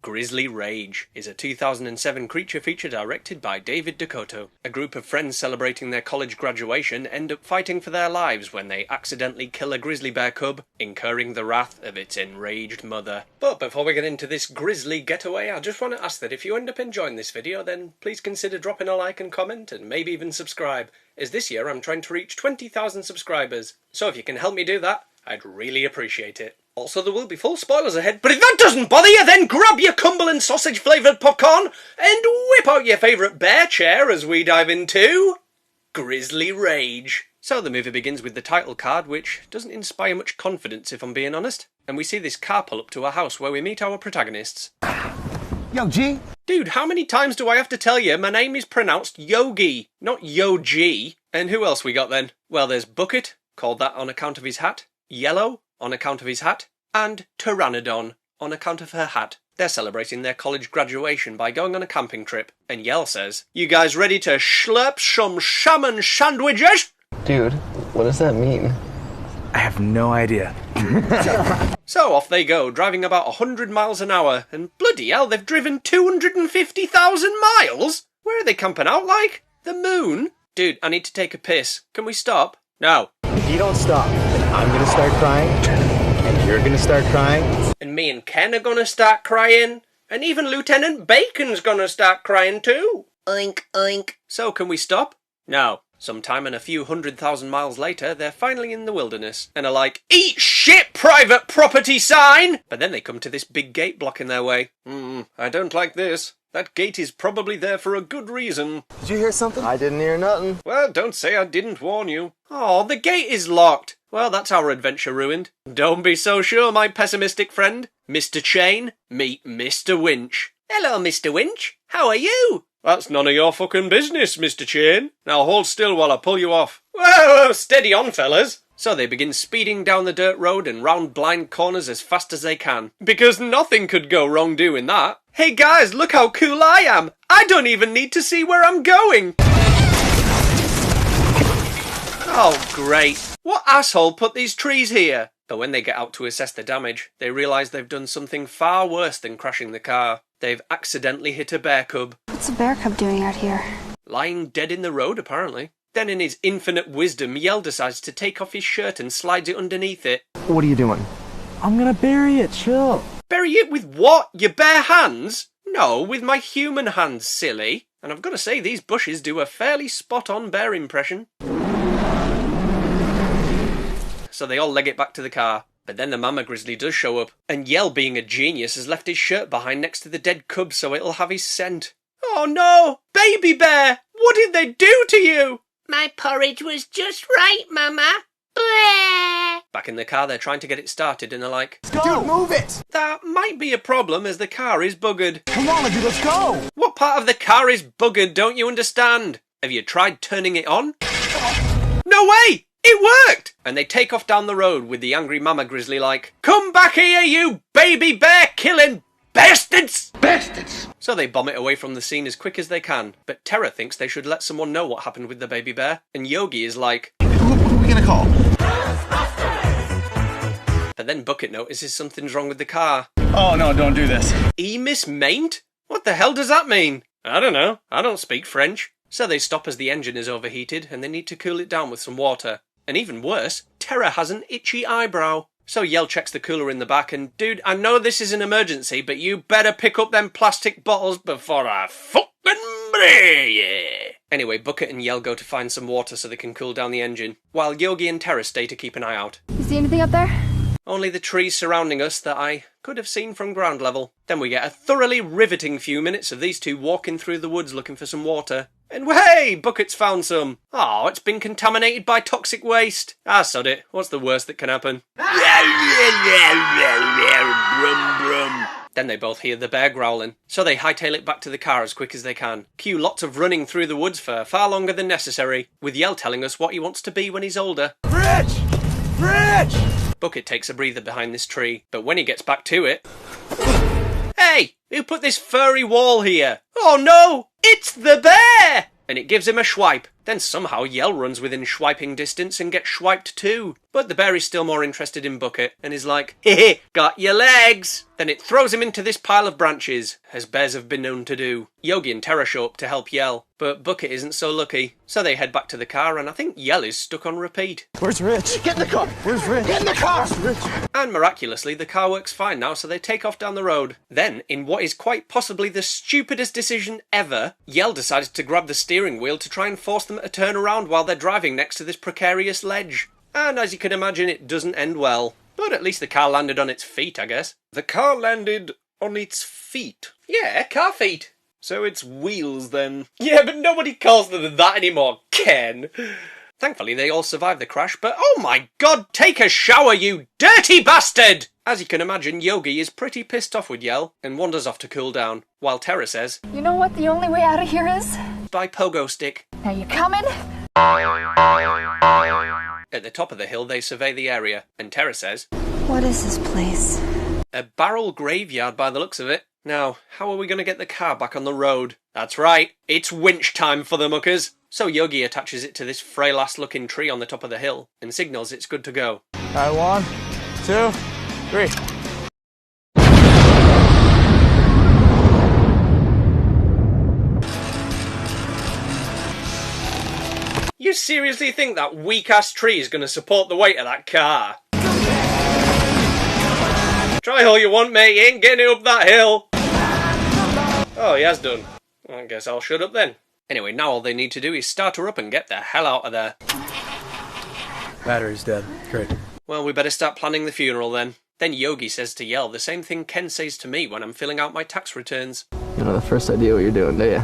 Grizzly Rage is a 2007 creature feature directed by David Dakota. A group of friends celebrating their college graduation end up fighting for their lives when they accidentally kill a grizzly bear cub, incurring the wrath of its enraged mother. But before we get into this grisly getaway, I just want to ask that if you end up enjoying this video, then please consider dropping a like and comment, and maybe even subscribe, as this year I'm trying to reach 20,000 subscribers. So if you can help me do that, I'd really appreciate it. Also, there will be full spoilers ahead, but if that doesn't bother you, then grab your Cumberland sausage-flavoured popcorn and whip out your favourite bear chair as we dive into Grizzly Rage. So the movie begins with the title card, which doesn't inspire much confidence if I'm being honest. And we see this car pull up to a house where we meet our protagonists. Yo, G? Dude, how many times do I have to tell you my name is pronounced Yogi, not Yo-G? And who else we got then? Well, there's Bucket, called that on account of his hat, Yellow, on account of his hat, and Pteranodon, on account of her hat. They're celebrating their college graduation by going on a camping trip, and Yell says, "You guys ready to schlep some salmon sandwiches?" Dude, what does that mean? I have no idea. So off they go, driving about 100 miles an hour, and bloody hell, they've driven 250,000 miles? Where are they camping out like? The moon? Dude, I need to take a piss. Can we stop? No. If you don't stop, then I'm gonna start crying, and you're gonna start crying. And me and Ken are gonna start crying, and even Lieutenant Bacon's gonna start crying too. Oink, oink. So can we stop? No. Sometime and a few 100,000 miles later, they're finally in the wilderness, and are like, "Eat shit, private property sign!" But then they come to this big gate blocking their way. I don't like this. That gate is probably there for a good reason. Did you hear something? I didn't hear nothing. Well, don't say I didn't warn you. Oh, the gate is locked. Well, that's our adventure ruined. Don't be so sure, my pessimistic friend. Mr. Chain, meet Mr. Winch. Hello, Mr. Winch. How are you? That's none of your fucking business, Mr. Chain. Now hold still while I pull you off. Whoa, steady on, fellas. So they begin speeding down the dirt road and round blind corners as fast as they can. Because nothing could go wrong doing that. Hey guys, look how cool I am. I don't even need to see where I'm going. Oh, great. What asshole put these trees here? But when they get out to assess the damage, they realise they've done something far worse than crashing the car. They've accidentally hit a bear cub. What's a bear cub doing out here? Lying dead in the road, apparently. Then in his infinite wisdom, Yell decides to take off his shirt and slides it underneath it. What are you doing? I'm gonna bury it, chill. Bury it with what? Your bare hands? No, with my human hands, silly. And I've got to say, these bushes do a fairly spot-on bear impression. So they all leg it back to the car. But then the mama grizzly does show up, and Yell, being a genius, has left his shirt behind next to the dead cub so it'll have his scent. Oh no! Baby bear! What did they do to you? My porridge was just right, Mama. Bleh. Back in the car, they're trying to get it started, and they're like, Let's go! Dude, move it! That might be a problem as the car is buggered. Come on, dude, let's go! What part of the car is buggered, don't you understand? Have you tried turning it on? No way! It worked! And they take off down the road with the angry mama grizzly like, "Come back here, you baby bear killing bastards!" Bastards! So they bomb it away from the scene as quick as they can, but Terra thinks they should let someone know what happened with the baby bear, and Yogi is like, Who are we gonna call? But then Bucket notices something's wrong with the car. Oh no, don't do this. Mismaint? What the hell does that mean? I don't know. I don't speak French. So they stop as the engine is overheated, and they need to cool it down with some water. And even worse, Terra has an itchy eyebrow. So Yell checks the cooler in the back and, "Dude, I know this is an emergency, but you better pick up them plastic bottles before I fucking bray you." Anyway, Bucket and Yell go to find some water so they can cool down the engine, while Yogi and Terra stay to keep an eye out. You see anything up there? Only the trees surrounding us that I could have seen from ground level. Then we get a thoroughly riveting few minutes of these two walking through the woods looking for some water. And hey, Bucket's found some. Oh, it's been contaminated by toxic waste. Ah, sod it. What's the worst that can happen? Brum, brum. Then they both hear the bear growling, so they hightail it back to the car as quick as they can. Cue lots of running through the woods for far longer than necessary, with Yell telling us what he wants to be when he's older. Rich! Rich! Bucket takes a breather behind this tree, but when he gets back to it... Hey! Who put this furry wall here? Oh no! It's the bear! And it gives him a swipe. Then somehow Yell runs within swiping distance and gets swiped too. But the bear is still more interested in Bucket and is like, "Hehe, got your legs!" Then it throws him into this pile of branches, as bears have been known to do. Yogi and Terra show up to help Yell, but Bucket isn't so lucky. So they head back to the car and I think Yell is stuck on repeat. Where's Rich? Get in the car! Where's Rich? Get in the car! Rich? And miraculously, the car works fine now, so they take off down the road. Then, in what is quite possibly the stupidest decision ever, Yell decides to grab the steering wheel to try and force them to turn around while they're driving next to this precarious ledge. And as you can imagine, it doesn't end well. But at least the car landed on its feet, I guess. The car landed on its feet. Yeah, car feet. So it's wheels then. Yeah, but nobody calls them that anymore, Ken. Thankfully, they all survived the crash, but oh my god, take a shower, you dirty bastard! As you can imagine, Yogi is pretty pissed off with Yell and wanders off to cool down, while Terra says, You know what the only way out of here is? by pogo stick. Now you coming? At the top of the hill, they survey the area, and Terra says, What is this place? a barrel graveyard by the looks of it. Now, how are we going to get the car back on the road? That's right, it's winch time for the muckers. So Yogi attaches it to this frail-ass looking tree on the top of the hill and signals it's good to go. Alright, 1, 2, 3. You seriously think that weak-ass tree is going to support the weight of that car? Try all you want, mate, you ain't getting up that hill. Oh, he has done. I guess I'll shut up then. Anyway, now all they need to do is start her up and get the hell out of there. Battery's dead. Great. Well, we better start planning the funeral then. Then Yogi says to Yell the same thing Ken says to me when I'm filling out my tax returns. You know the first idea what you're doing, do you?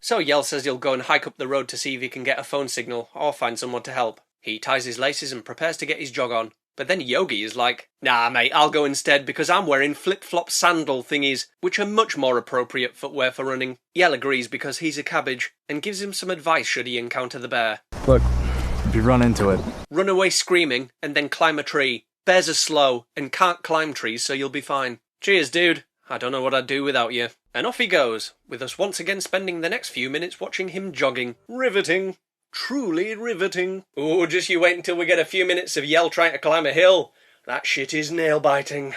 So Yell says he'll go and hike up the road to see if he can get a phone signal or find someone to help. He ties his laces and prepares to get his jog on. But then Yogi is like, "Nah mate, I'll go instead because I'm wearing flip-flop sandal thingies, which are much more appropriate footwear for running." Yell agrees because he's a cabbage, and gives him some advice should he encounter the bear. Look, if you run into it, Run away screaming, and then climb a tree. Bears are slow, and can't climb trees, so you'll be fine. Cheers, dude. I don't know what I'd do without you. And off he goes, with us once again spending the next few minutes watching him jogging. Riveting. Truly riveting. Oh, just you wait until we get a few minutes of Yell trying to climb a hill. That shit is nail-biting.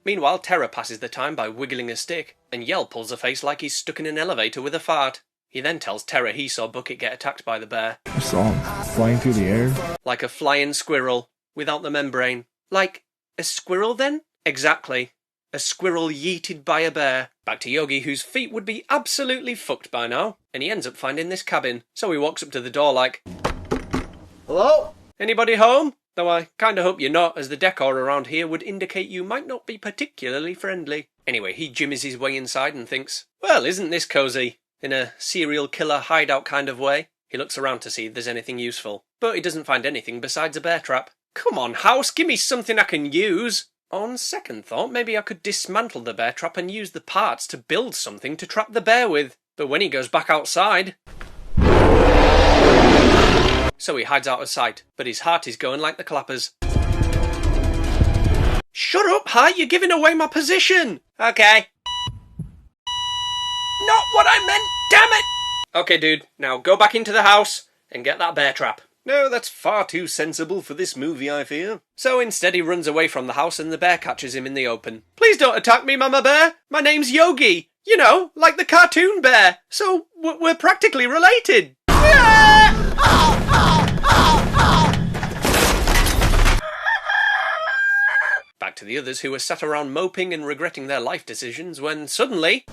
Meanwhile, Terra passes the time by wiggling a stick, and Yell pulls a face like he's stuck in an elevator with a fart. He then tells Terra he saw Bucket get attacked by the bear. I saw him flying through the air. Like a flying squirrel, without the membrane. Like a squirrel then? Exactly. A squirrel yeeted by a bear. Back to Yogi, whose feet would be absolutely fucked by now, and he ends up finding this cabin. So he walks up to the door like, Hello? "Anybody home?" Though I kinda hope you're not, as the decor around here would indicate you might not be particularly friendly. Anyway, he jimmies his way inside and thinks, well, isn't this cosy? In a serial killer hideout kind of way. He looks around to see if there's anything useful, but he doesn't find anything besides a bear trap. Come on, house, give me something I can use. On second thought, maybe I could dismantle the bear trap and use the parts to build something to trap the bear with. But when he goes back outside... So he hides out of sight, but his heart is going like the clappers. Shut up, Hi, you're giving away my position! Okay. Not what I meant, damn it! Okay, dude, now go back into the house and get that bear trap. No, that's far too sensible for this movie, I fear. So instead he runs away from the house and the bear catches him in the open. Please don't attack me, Mama Bear. My name's Yogi. You know, like the cartoon bear. So we're practically related. Back to the others who were sat around moping and regretting their life decisions when suddenly...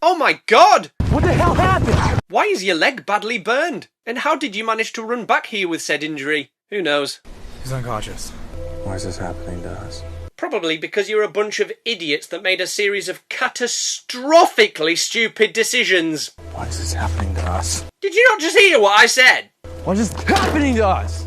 Oh my god! What the hell happened? Why is your leg badly burned? And how did you manage to run back here with said injury? Who knows? He's unconscious. Why is this happening to us? Probably because you're a bunch of idiots that made a series of catastrophically stupid decisions. Why is this happening to us? Did you not just hear what I said? What is happening to us?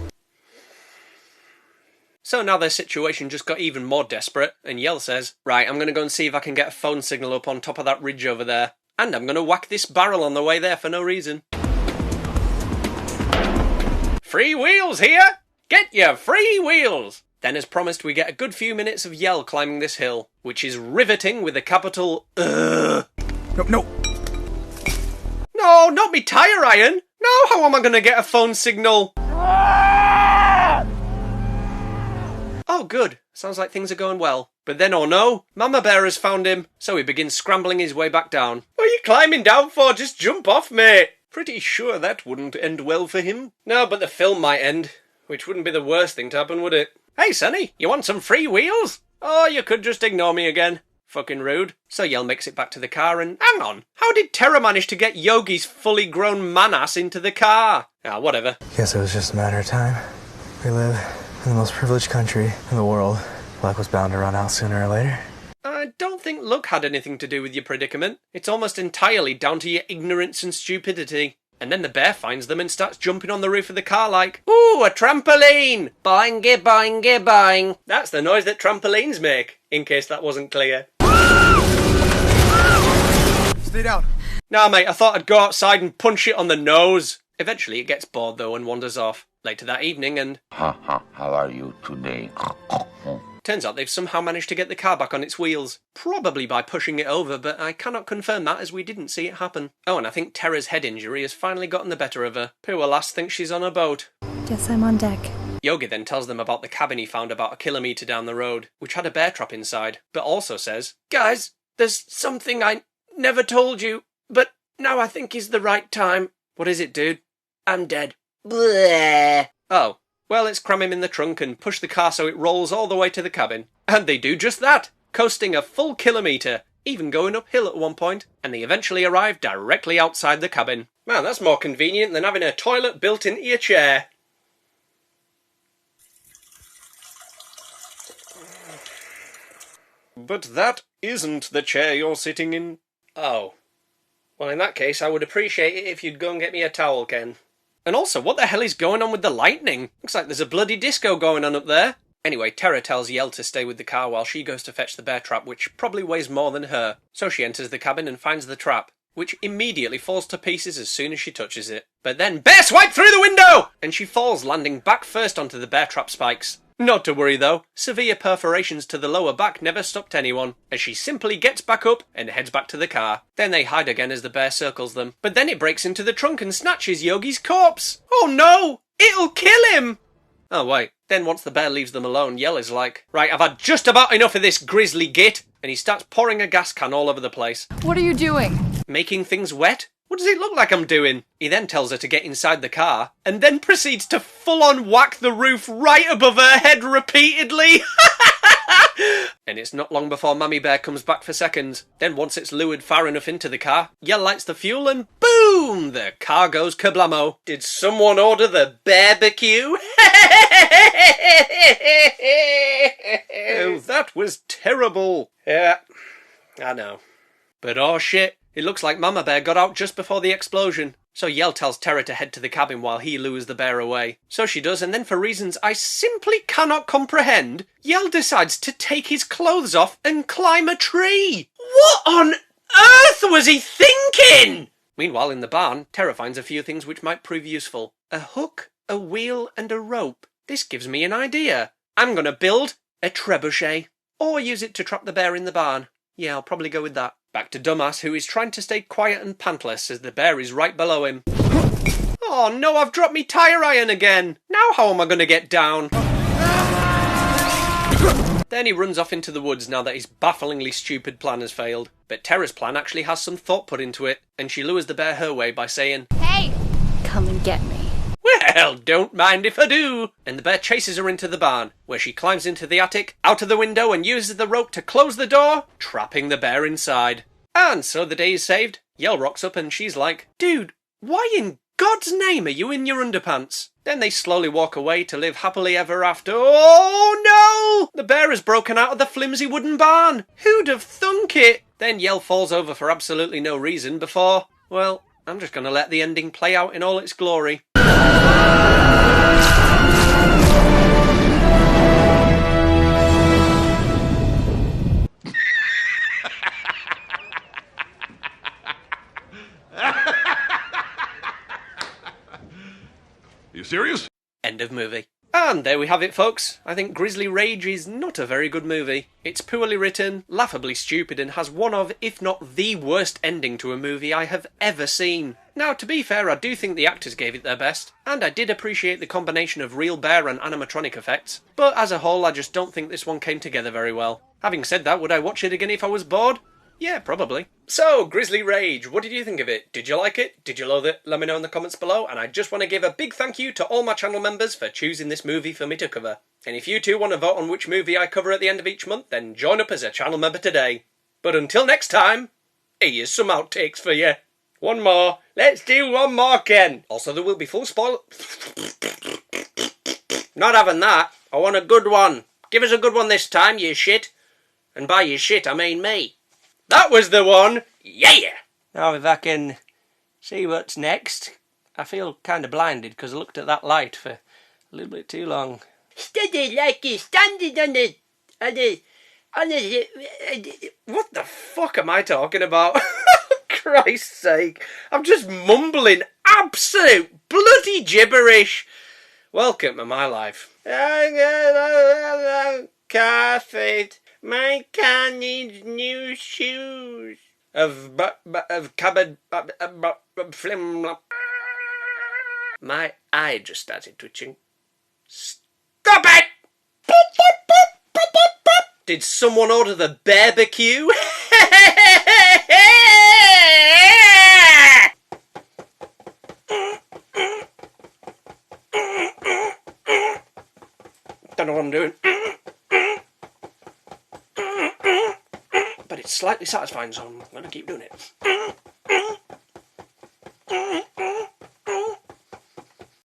So now their situation just got even more desperate, and Yell says, right, I'm going to go and see if I can get a phone signal up on top of that ridge over there. And I'm going to whack this barrel on the way there for no reason. Free wheels here! Get your free wheels! Then as promised, we get a good few minutes of Yell climbing this hill, which is riveting with a capital No, not me tire iron! Now how am I going to get a phone signal? Oh good, sounds like things are going well. But then oh no, Mama Bear has found him, so he begins scrambling his way back down. What are you climbing down for? Just jump off, mate. Pretty sure that wouldn't end well for him. No, but the film might end, which wouldn't be the worst thing to happen, would it? Hey Sonny, you want some free wheels? Oh, you could just ignore me again. Fucking rude. So Yell makes it back to the car and... Hang on, how did Terra manage to get Yogi's fully grown man-ass into the car? Ah, whatever. Guess it was just a matter of time. We live in the most privileged country in the world. Luck was bound to run out sooner or later. I don't think luck had anything to do with your predicament. It's almost entirely down to your ignorance and stupidity. And then the bear finds them and starts jumping on the roof of the car like, ooh, a trampoline! Boingy, boingy, boing. That's the noise that trampolines make, in case that wasn't clear. Stay down. Nah, mate, I thought I'd go outside and punch it on the nose. Eventually it gets bored though and wanders off. Later that evening and... How are you today? Turns out they've somehow managed to get the car back on its wheels. Probably by pushing it over, but I cannot confirm that as we didn't see it happen. Oh, and I think Terra's head injury has finally gotten the better of her. Poor lass thinks she's on a boat. Guess I'm on deck. Yogi then tells them about the cabin he found about a kilometre down the road, which had a bear trap inside, but also says, guys, there's something I never told you, but now I think is the right time. What is it, dude? I'm dead. Bleh. Oh. Well, let's cram him in the trunk and push the car so it rolls all the way to the cabin. And they do just that, coasting a full kilometre, even going uphill at one point, and they eventually arrive directly outside the cabin. Man, that's more convenient than having a toilet built into your chair. But that isn't the chair you're sitting in. Oh. Well, in that case, I would appreciate it if you'd go and get me a towel, Ken. And also, what the hell is going on with the lightning? Looks like there's a bloody disco going on up there. Anyway, Terra tells Yell to stay with the car while she goes to fetch the bear trap, which probably weighs more than her. So she enters the cabin and finds the trap, which immediately falls to pieces as soon as she touches it. But then, bear swipe through the window! And she falls, landing back first onto the bear trap spikes. Not to worry though, severe perforations to the lower back never stopped anyone, as she simply gets back up and heads back to the car. Then they hide again as the bear circles them, but then it breaks into the trunk and snatches Yogi's corpse! Oh no! It'll kill him! Oh wait, then once the bear leaves them alone, Yell is like, right, I've had just about enough of this grizzly git, and he starts pouring a gas can all over the place. What are you doing? Making things wet? What does it look like I'm doing? He then tells her to get inside the car, and then proceeds to full-on whack the roof right above her head repeatedly. And it's not long before Mammy Bear comes back for seconds. Then once it's lured far enough into the car, Yell lights the fuel and boom! The car goes kablamo. Did someone order the barbecue? Oh, that was terrible. Yeah, I know. But oh shit. It looks like Mama Bear got out just before the explosion. So Yell tells Terra to head to the cabin while he lures the bear away. So she does, and then for reasons I simply cannot comprehend, Yell decides to take his clothes off and climb a tree. What on earth was he thinking? Meanwhile, in the barn, Terra finds a few things which might prove useful. A hook, a wheel, and a rope. This gives me an idea. I'm gonna build a trebuchet. Or use it to trap the bear in the barn. Yeah, I'll probably go with that. Back to Dumbass, who is trying to stay quiet and pantless as the bear is right below him. Oh no, I've dropped me tyre iron again! Now how am I going to get down? Then he runs off into the woods now that his bafflingly stupid plan has failed. But Terra's plan actually has some thought put into it, and she lures the bear her way by saying, Hey! Come and get me. Well, don't mind if I do. And the bear chases her into the barn, where she climbs into the attic, out of the window, and uses the rope to close the door, trapping the bear inside. And so the day is saved. Yell rocks up and she's like, dude, why in God's name are you in your underpants? Then they slowly walk away to live happily ever after. Oh no! The bear has broken out of the flimsy wooden barn. Who'd have thunk it? Then Yell falls over for absolutely no reason before, well, I'm just going to let the ending play out in all its glory. You serious? End of movie. And there we have it, folks. I think Grizzly Rage is not a very good movie. It's poorly written, laughably stupid, and has one of, if not the worst ending to a movie I have ever seen. Now, to be fair, I do think the actors gave it their best, and I did appreciate the combination of real bear and animatronic effects, but as a whole I just don't think this one came together very well. Having said that, would I watch it again if I was bored? Yeah, probably. So, Grizzly Rage, what did you think of it? Did you like it? Did you loathe it? Let me know in the comments below, and I just want to give a big thank you to all my channel members for choosing this movie for me to cover. And if you too want to vote on which movie I cover at the end of each month, then join up as a channel member today. But until next time, here's some outtakes for you. One more. Let's do one more, Ken. Also, there will be full spoil... Not having that. I want a good one. Give us a good one this time, you shit. And by you shit, I mean me. That was the one! Yeah! Now if I can see what's next. I feel kind of blinded because I looked at that light for a little bit too long. Steady like you standing on the... What the fuck am I talking about? Christ's sake. I'm just mumbling absolute bloody gibberish. Welcome to my life. Coffee. My car needs new shoes. My eye just started twitching. Stop it! Did someone order the barbecue? Don't know what I'm doing. But it's slightly satisfying, so I'm going to keep doing it.